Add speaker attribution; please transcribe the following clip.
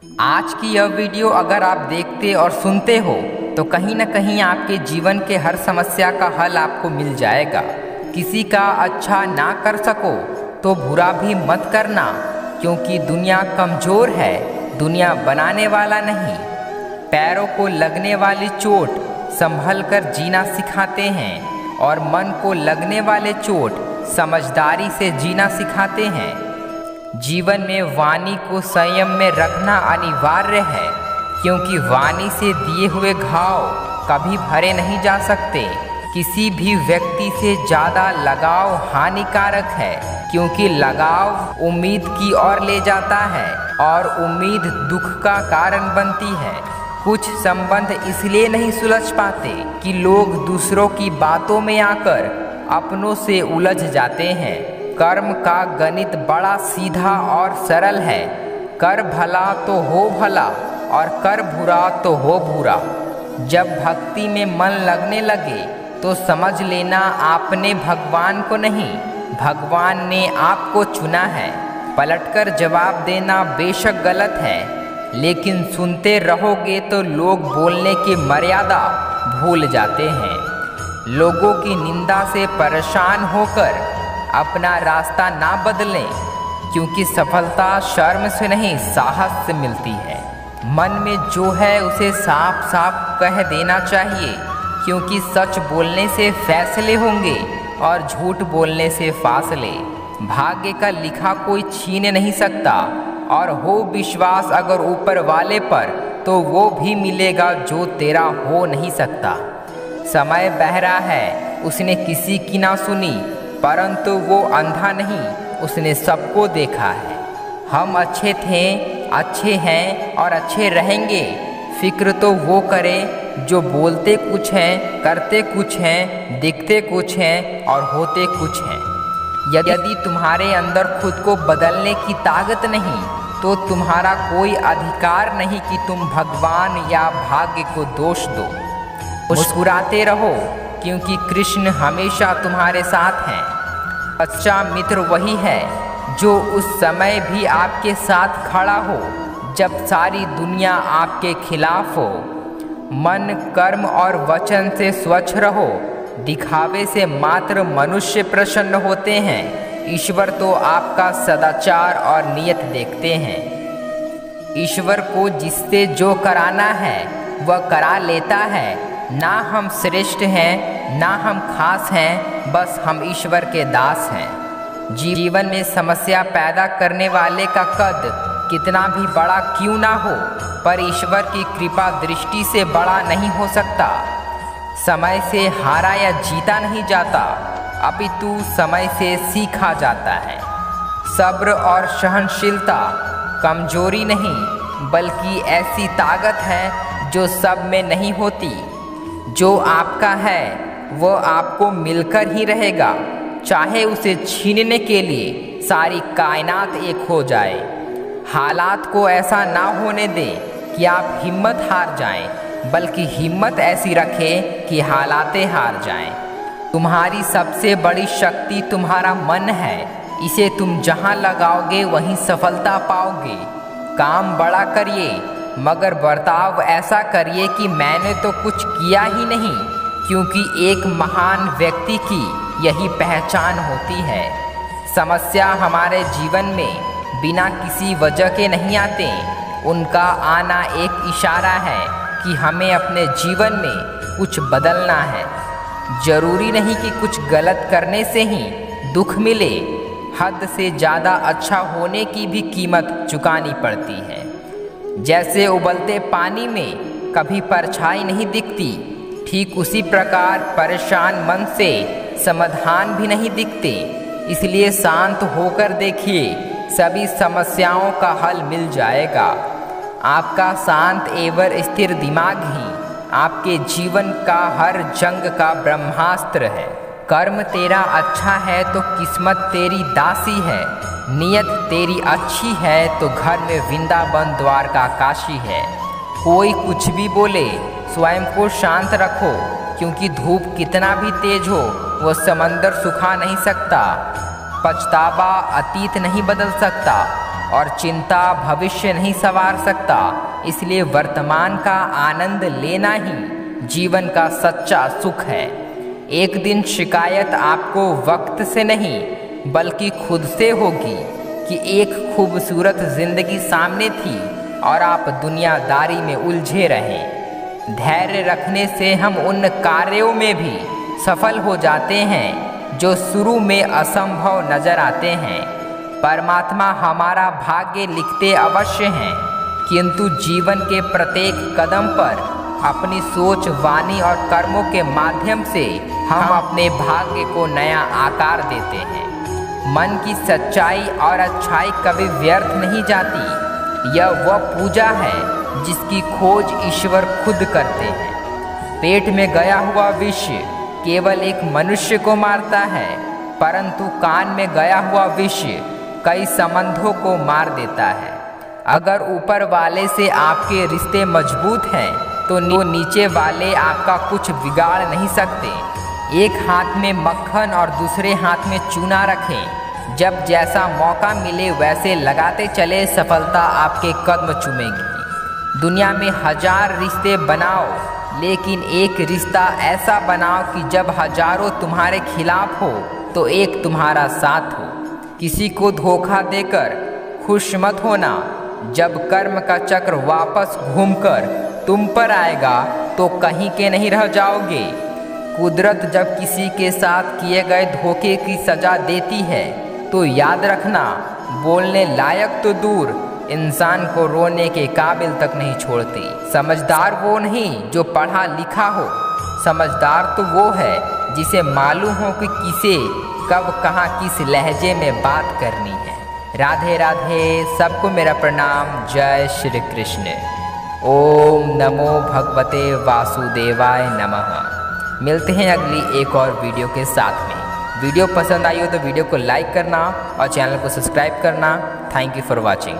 Speaker 1: आज की यह वीडियो अगर आप देखते और सुनते हो तो कहीं ना कहीं आपके जीवन के हर समस्या का हल आपको मिल जाएगा। किसी का अच्छा ना कर सको तो बुरा भी मत करना, क्योंकि दुनिया कमज़ोर है, दुनिया बनाने वाला नहीं। पैरों को लगने वाली चोट संभल कर जीना सिखाते हैं और मन को लगने वाले चोट समझदारी से जीना सिखाते हैं। जीवन में वाणी को संयम में रखना अनिवार्य है, क्योंकि वाणी से दिए हुए घाव कभी भरे नहीं जा सकते। किसी भी व्यक्ति से ज़्यादा लगाव हानिकारक है, क्योंकि लगाव उम्मीद की ओर ले जाता है और उम्मीद दुख का कारण बनती है। कुछ संबंध इसलिए नहीं सुलझ पाते कि लोग दूसरों की बातों में आकर अपनों से उलझ जाते हैं। कर्म का गणित बड़ा सीधा और सरल है। कर भला तो हो भला और कर बुरा तो हो बुरा। जब भक्ति में मन लगने लगे तो समझ लेना आपने भगवान को नहीं, भगवान ने आपको चुना है। पलटकर जवाब देना बेशक गलत है, लेकिन सुनते रहोगे तो लोग बोलने की मर्यादा भूल जाते हैं। लोगों की निंदा से परेशान होकर अपना रास्ता ना बदलें, क्योंकि सफलता शर्म से नहीं साहस से मिलती है। मन में जो है उसे साफ साफ कह देना चाहिए, क्योंकि सच बोलने से फैसले होंगे और झूठ बोलने से फासले। भाग्य का लिखा कोई छीन नहीं सकता, और हो विश्वास अगर ऊपर वाले पर तो वो भी मिलेगा जो तेरा हो नहीं सकता। समय बहरा है, उसने किसी की ना सुनी, परंतु वो अंधा नहीं, उसने सबको देखा है। हम अच्छे थे, अच्छे हैं और अच्छे रहेंगे। फिक्र तो वो करे जो बोलते कुछ हैं, करते कुछ हैं, दिखते कुछ हैं और होते कुछ हैं। यदि तुम्हारे अंदर खुद को बदलने की ताकत नहीं तो तुम्हारा कोई अधिकार नहीं कि तुम भगवान या भाग्य को दोष दो। मुस्कुराते रहो, क्योंकि कृष्ण हमेशा तुम्हारे साथ हैं। सच्चा मित्र वही है जो उस समय भी आपके साथ खड़ा हो जब सारी दुनिया आपके खिलाफ हो। मन, कर्म और वचन से स्वच्छ रहो। दिखावे से मात्र मनुष्य प्रसन्न होते हैं, ईश्वर तो आपका सदाचार और नियत देखते हैं। ईश्वर को जिससे जो कराना है वह करा लेता है। ना हम श्रेष्ठ हैं, ना हम खास हैं, बस हम ईश्वर के दास हैं। जीवन में समस्या पैदा करने वाले का कद कितना भी बड़ा क्यों ना हो, पर ईश्वर की कृपा दृष्टि से बड़ा नहीं हो सकता। समय से हारा या जीता नहीं जाता, अपितु समय से सीखा जाता है। सब्र और सहनशीलता कमजोरी नहीं, बल्कि ऐसी ताकत है जो सब में नहीं होती। जो आपका है वह आपको मिलकर ही रहेगा, चाहे उसे छीनने के लिए सारी कायनात एक हो जाए। हालात को ऐसा ना होने दें कि आप हिम्मत हार जाएं, बल्कि हिम्मत ऐसी रखें कि हालातें हार जाएं। तुम्हारी सबसे बड़ी शक्ति तुम्हारा मन है। इसे तुम जहां लगाओगे वहीं सफलता पाओगे। काम बड़ा करिए, मगर बर्ताव ऐसा करिए कि मैंने तो कुछ किया ही नहीं, क्योंकि एक महान व्यक्ति की यही पहचान होती है। समस्या हमारे जीवन में बिना किसी वजह के नहीं आते। उनका आना एक इशारा है कि हमें अपने जीवन में कुछ बदलना है। जरूरी नहीं कि कुछ गलत करने से ही दुख मिले। हद से ज़्यादा अच्छा होने की भी कीमत चुकानी पड़ती है। जैसे उबलते पानी में कभी परछाई नहीं दिखती, ठीक उसी प्रकार परेशान मन से समाधान भी नहीं दिखते। इसलिए शांत होकर देखिए, सभी समस्याओं का हल मिल जाएगा। आपका शांत एवं स्थिर दिमाग ही आपके जीवन का हर जंग का ब्रह्मास्त्र है। कर्म तेरा अच्छा है तो किस्मत तेरी दासी है। नियत तेरी अच्छी है तो घर में वृंदावन द्वारका काशी है। कोई कुछ भी बोले, स्वयं को शांत रखो, क्योंकि धूप कितना भी तेज हो वह समंदर सुखा नहीं सकता। पछतावा अतीत नहीं बदल सकता, और चिंता भविष्य नहीं संवार सकता। इसलिए वर्तमान का आनंद लेना ही जीवन का सच्चा सुख है। एक दिन शिकायत आपको वक्त से नहीं बल्कि खुद से होगी कि एक खूबसूरत जिंदगी सामने थी और आप दुनियादारी में उलझे रहें। धैर्य रखने से हम उन कार्यों में भी सफल हो जाते हैं जो शुरू में असंभव नजर आते हैं। परमात्मा हमारा भाग्य लिखते अवश्य हैं, किंतु जीवन के प्रत्येक कदम पर अपनी सोच, वाणी और कर्मों के माध्यम से हम अपने भाग्य को नया आकार देते हैं। मन की सच्चाई और अच्छाई कभी व्यर्थ नहीं जाती। यह वह पूजा है जिसकी खोज ईश्वर खुद करते हैं। पेट में गया हुआ विष केवल एक मनुष्य को मारता है, परंतु कान में गया हुआ विष कई संबंधों को मार देता है। अगर ऊपर वाले से आपके रिश्ते मजबूत हैं तो नीचे वाले आपका कुछ बिगाड़ नहीं सकते। एक हाथ में मक्खन और दूसरे हाथ में चूना रखें। जब जैसा मौका मिले वैसे लगाते चले, सफलता आपके कदम चूमेगी। दुनिया में 1000 रिश्ते बनाओ, लेकिन एक रिश्ता ऐसा बनाओ कि जब हजारों तुम्हारे खिलाफ हो तो एक तुम्हारा साथ हो। किसी को धोखा देकर खुश मत होना। जब कर्म का चक्र वापस घूमकर तुम पर आएगा तो कहीं के नहीं रह जाओगे। कुदरत जब किसी के साथ किए गए धोखे की सजा देती है तो याद रखना, बोलने लायक तो दूर, इंसान को रोने के काबिल तक नहीं छोड़ती। समझदार वो नहीं जो पढ़ा लिखा हो, समझदार तो वो है जिसे मालूम हो कि किसे कब कहाँ किस लहजे में बात करनी है। राधे राधे, सबको मेरा प्रणाम। जय श्री कृष्ण। ओम नमो भगवते वासुदेवाय नमः। मिलते हैं अगली एक और वीडियो के साथ में। वीडियो पसंद आई हो तो वीडियो को लाइक करना और चैनल को सब्सक्राइब करना। Thank you for watching.